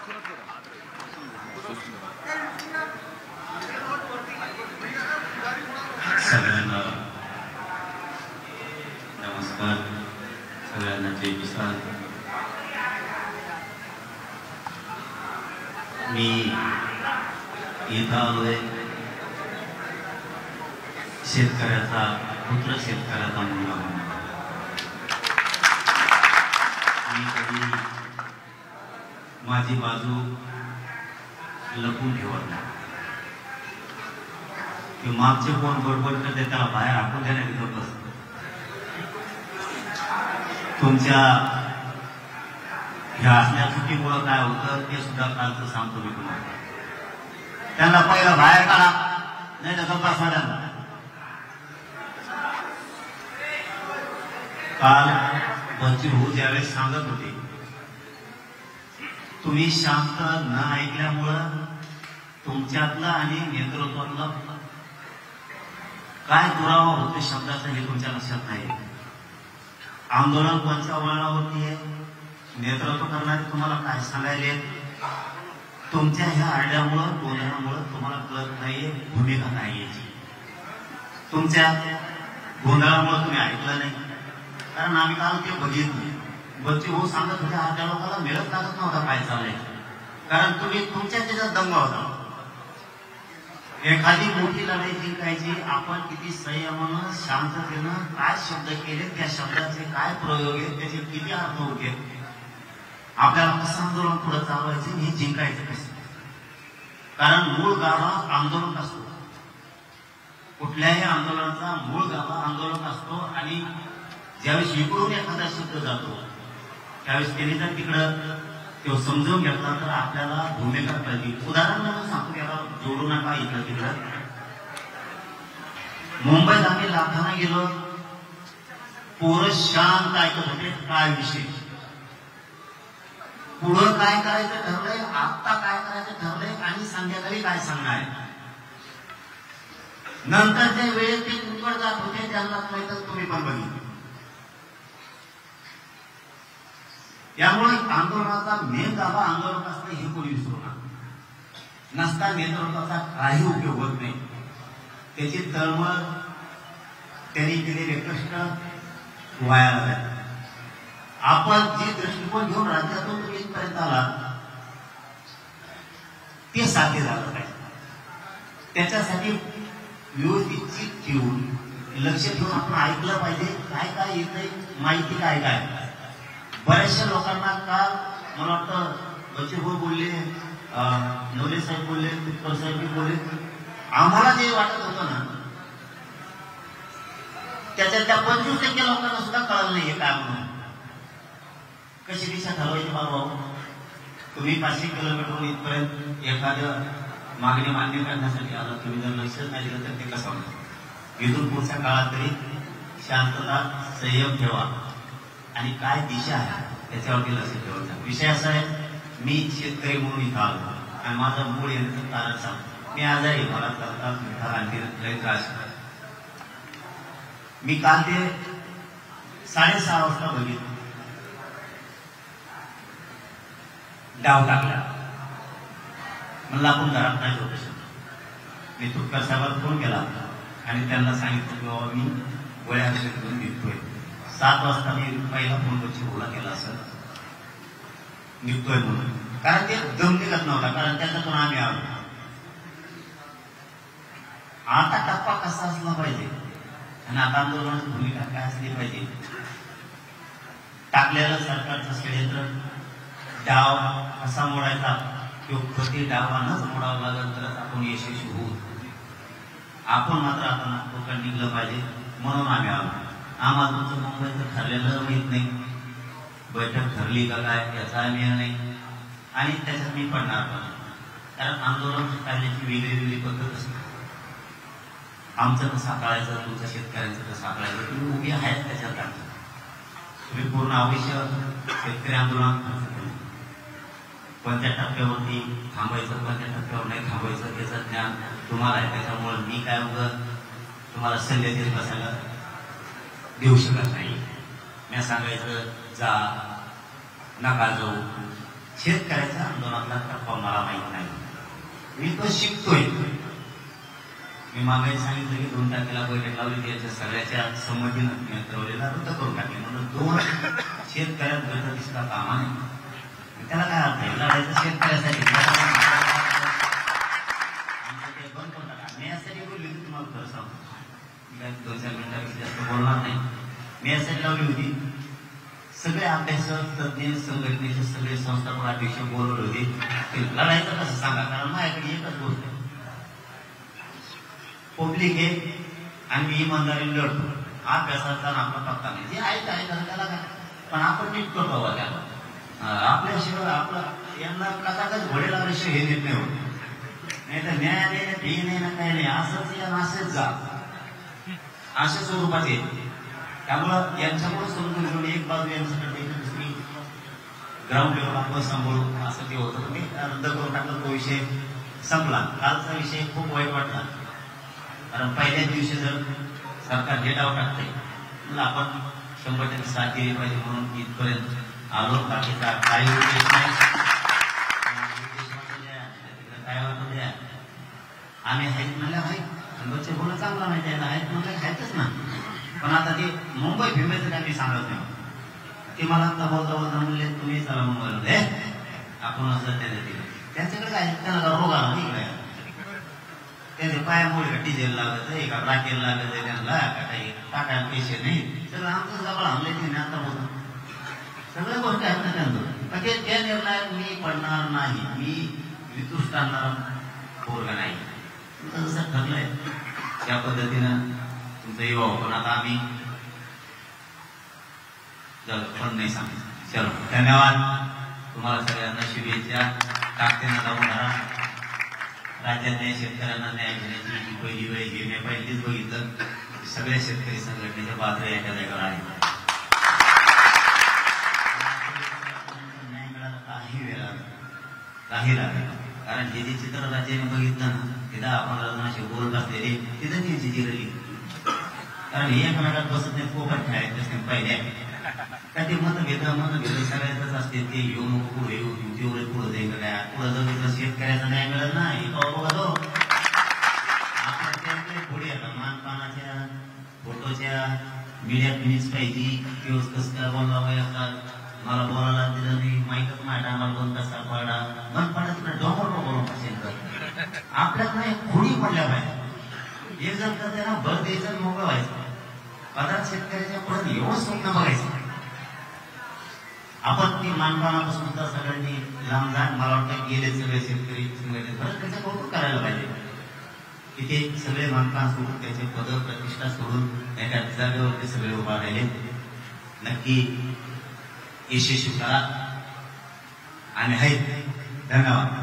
सगळ्यांना नमस्कार, सगळ्यांना जय किसान. मी इथं आलोय शेतकऱ्याचा पुत्र, शेतकऱ्याचा मुलगा म्हणून. मी कधी माझी बाजू लपून ठेवत नाही. की मागचे कोण बडबड करते त्याला बाहेर हाकून देण्यात येत बसत. तुमच्या ह्या असल्या चुकीमुळं काय होतं ते सुद्धा कालचं सांगतो मी तुम्हाला. त्यांना पहिला बाहेर काढा, नाही तर गप्पा साधा. काल बच्चू भाऊ ज्यावेळेस सांगत होते, तुम्ही शांत न ऐकल्यामुळं तुमच्यातलं आणि नेतृत्वातलं काय दुरावा होतो शब्दाचा हे तुमच्या लक्षात नाही. आंदोलन कोणत्या वळणावरती आहे, नेतृत्व करणारे तुम्हाला काय सांगायले, तुमच्या ह्या आरड्यामुळं गोंधळामुळं तुम्हाला कळत नाहीये भूमिका काय याची. तुमच्या गोंधळामुळं तुम्ही ऐकलं नाही. कारण आम्ही काल ते बघितले, बच्चू भाऊ सांगत होते त्या लोकांना मिळत लागत नव्हता काय चाललंय. कारण तुम्ही तुमच्या त्याच्यात दंग होता. एखादी मोठी लढाई जिंकायची, आपण किती संयमानं शांततेनं काय शब्द केले, त्या शब्दाचे काय प्रयोग आहेत, त्याचे किती अर्थ होते, आपल्याला कसं आंदोलन पुढे चालवायचं, हे जिंकायचं कसं. कारण मूळ गाभा आंदोलन असतो. कुठल्याही आंदोलनाचा मूळ गाभा आंदोलन असतो. आणि ज्यावेळेस इकडून एखादा शब्द जातो त्यावेळेस त्यांनी जर तिकडं तो समजून घेतला तर आपल्याला भूमिका कळली. उदाहरण म्हणून सांगतो, याला जोडू नका इकडं तिकडं. मुंबईत आम्ही लाथाना गेलो, पोरं शांत ऐकत होते काय विषय, पुढं काय करायचं ठरलंय, आता काय करायचं ठरलंय आणि संध्याकाळी काय सांगणार आहे. नंतरच्या वेळेत ते कुठवर जात होते त्यांना माहितच, तुम्ही पण बघितलं. त्यामुळे आंदोलनाचा मेन गाभा आंदोलन असतं हे कोणी विसरू नका. नसता नेतृत्वाचा काही उपयोग होत नाही. त्याची तळमळ, त्यांनी केलेले कष्ट वाया जातात. आपण जे दृष्टिकोन घेऊन राज्यातून तुम्ही इथपर्यंत आला ते साध्य झालं पाहिजे. त्याच्यासाठी व्यवस्थित चित ठेवून लक्ष ठेवून आपण ऐकलं पाहिजे, काय काय येतंय, माहिती काय काय. बऱ्याचशा लोकांना काल मला वाटतं बच्चू भाऊ बोलले, नवले साहेब बोलले, पित्तर साहेब बोलले, आम्हाला जे वाटत होतं ना त्याच्यात त्या 25% लोकांना सुद्धा कळलं नाहीये काय म्हणून. कशी दिशा ठरवायची भाऊ. तुम्ही 500 किलोमीटर इथपर्यंत एखाद्या मागणी मान्य करण्यासाठी आला, तुम्ही जर लक्ष नाही दिलं तर ते कसं होणार. इथून पुढच्या काळात तरी शांतता, संयम ठेवा आणि काय दिशा आहे त्याच्यावरती लक्ष ठेवायचा. विषय असा आहे, मी शेतकरी म्हणून इथं आलो आणि माझं मूळ येण्याचं कारण सांगतो. मी आजारी, मला करता मिठा आणखी लय त्रास. मी काल ते 6:30 वाजता बघितलं, डाव टाकला. म्हणलं आपण घरात नाही झोपू शकतो. मी तुटकर साहेबांना फोन केला आणि त्यांना सांगितलं की बाबा मी गोळ्या औषध घेऊन निघतोय. 7 वाजता मी पहिला फोन बच्चू भाऊला केला असं निघतोय म्हणून. कारण ते दम निघत नव्हता, कारण त्याच्यातून आम्ही आलो. आता टप्पा कसा असला पाहिजे आणि आता आंदोलनाची भूमिका काय असली पाहिजे. टाकलेलं सरकारचं षडयंत्र, डाव कसा मोडायचा, किंवा प्रति डावानच मोडावं लागेल तरच आपण यशस्वी होऊ. आपण मात्र आता नागपूरकडे निघलं पाहिजे म्हणून आम्ही आलो. आम्हाला तुमचं मुंबईचं ठरलेलं माहीत नाही, बैठक ठरली का काय याचा निर्णय नाही आणि त्याच्यात मी पडणार पण. कारण आंदोलन करण्याची वेगळी वेगळी पद्धत असते. आमचं कसं साकाळायचं, तुमच्या शेतकऱ्यांचं कसं साकाळायचं, तुम्ही उभी आहेत त्याच्यात. तुम्ही पूर्ण आवश्यक शेतकरी आंदोलन कोणत्या टप्प्यावरती थांबायचं, कोणत्या टप्प्यावर नाही थांबायचं याचं ज्ञान तुम्हाला आहे. त्याच्यामुळे मी काय उगं तुम्हाला सल्ले देत बसायला देऊ शकत नाही. मी सांगायचं जा, नका जाऊ, शेतकऱ्याच्या आंदोलनातला टप्पा मला माहित नाही, मी तो शिकतोय. मी मागे सांगितलं की 2 तारखेला बैठक लावली, त्याच्या सगळ्याच्या संमतीनं मी ठरवलेला रद्द करून टाकले. म्हणून 2 शेतकऱ्यात गट दिसला कामा नाही. त्याला काय अर्थ आहे? लढायचं शेतकऱ्यासाठी बंद करून टाका. मी यासाठी बोलली होती, तुम्हाला खरं सांगतो, मी काय 2-4 मिनिटापेक्षा जास्त बोलणार नाही. मी यासाठी लावली होती, सगळे अभ्यासक तज्ञ संघटनेचे सगळे संस्थापक अध्यक्ष बोलवले होते की लढायचं कसं सांगा. कारण माझ्याकडे एकच गोष्ट, पब्लिक आहे आणि मी इमानदारीने लढतो. अभ्यासाचा आपला पत्ता नाही, जे आहे त्याला काय, पण आपण नीट करतो बा त्याला. आपल्याशिवाय आपलं यांना कदाचित घोडे लागल्याशिवाय हे नीट नाही होत. नाही तर न्यायालयाने फी नाही ना काही नाही, असंच या असेच जा, अशा स्वरूपात येते. त्यामुळं यांच्यामुळे समजून घेऊन एक बाजू यांच्याकडे दुसरी ग्राउंड लेवल आपण सांभाळू असं ते होतं. मी रद्द करून टाकलं, तो विषय संपला. कालचा विषय खूप वाईट वाटला, कारण पहिल्याच दिवशी जर सरकार डेटावर टाकते म्हणून आपण 100% साथ दिली पाहिजे, म्हणून इथपर्यंत आलो. बाकीचा काही उद्देश नाही, काय वाटू द्या. आम्ही आहेत म्हणल्या भाई बच्चे बोला चांगला माहिती आहे, आहेत म्हणलं खायचंच ना. पण आता ते मुंबई फिरवायचं काय मी सांगत नाही. ते मला आता बोलता बोलता म्हणले तुम्ही चला मुंबईला, आपण असं त्यांच्याकडे काय, त्यांना रोग आला इकडे, त्यांच्या पायामुळे डिझेल लागत आहे का राखेल लागत आहे, त्यांना काही टाकायला पैसे नाही. सगळं आमचं जवळ आणलंय ते आता बोलतो, सगळ्या गोष्टी आहेत ना त्यांचं. पण त्या निर्णयात मी पडणार नाही, मी वितुष्ट आणणारा पोरगा नाही. तुमचं जसं ठरलंय त्या पद्धतीनं तुमचं युवा. पण आता आम्ही पण नाही सांगितलं. चलो, धन्यवाद तुम्हाला सगळ्यांना, शुभेच्छा. ताकदीनं जाऊन राहा. राज्यातल्या शेतकऱ्यांना न्याय घेण्याची ही पहिली वेळ ही मी पहिलीच बघितलं. सगळ्या शेतकरी संघटनेच्या बाजूला एका जागेवर आहे. न्याय मिळाला काही वेळा काही लागेल, कारण हे जे चित्र राज्याने बघितलं ना, ते 10-15 जणांशी बोलत असलेले तिथं त्यांची जिरली. कारण हे एकमेकात बसत नाही, पोपट खेळायचं असते पहिल्या काय ते मतभेद सगळ्यातच असते. ते येऊ नको पुढे येऊ, तेवढे पुढे जाईल काय, पुढे जाऊ शेतकऱ्याचा न्याय मिळत नाही. बघा आपल्या पुढे येतात मानपानाच्या फोटोच्या मीडियात मिनिट्स पाहिजे, दिवस कसं काय बोलला, मला बोलायला दिलं नाही, माहीतच माझ्या टायमाला 2 तास पडा बंद पडा, तिकडे डोंगर बोलून असेल आपल्यात नाही खोडी पडल्या पाहिजे. एक जण तर त्यांना भर द्यायचं, मोकळं व्हायचं. पदार्थ शेतकऱ्याच्या पुढे एवढं स्वप्न बघायचं. आपण ती मानपानापासून सुद्धा सगळ्यांनी लांब जाण, मला वाटतं गेले सगळे शेतकरी खरंच त्याचं कौतुक करायला पाहिजे. तिथे सगळे मानपान सोडून, त्याचे पद प्रतिष्ठा सोडून एका जागेवरती सगळे उभा राहिले. नक्की यशस्वी करा. आणि आहेत. धन्यवाद.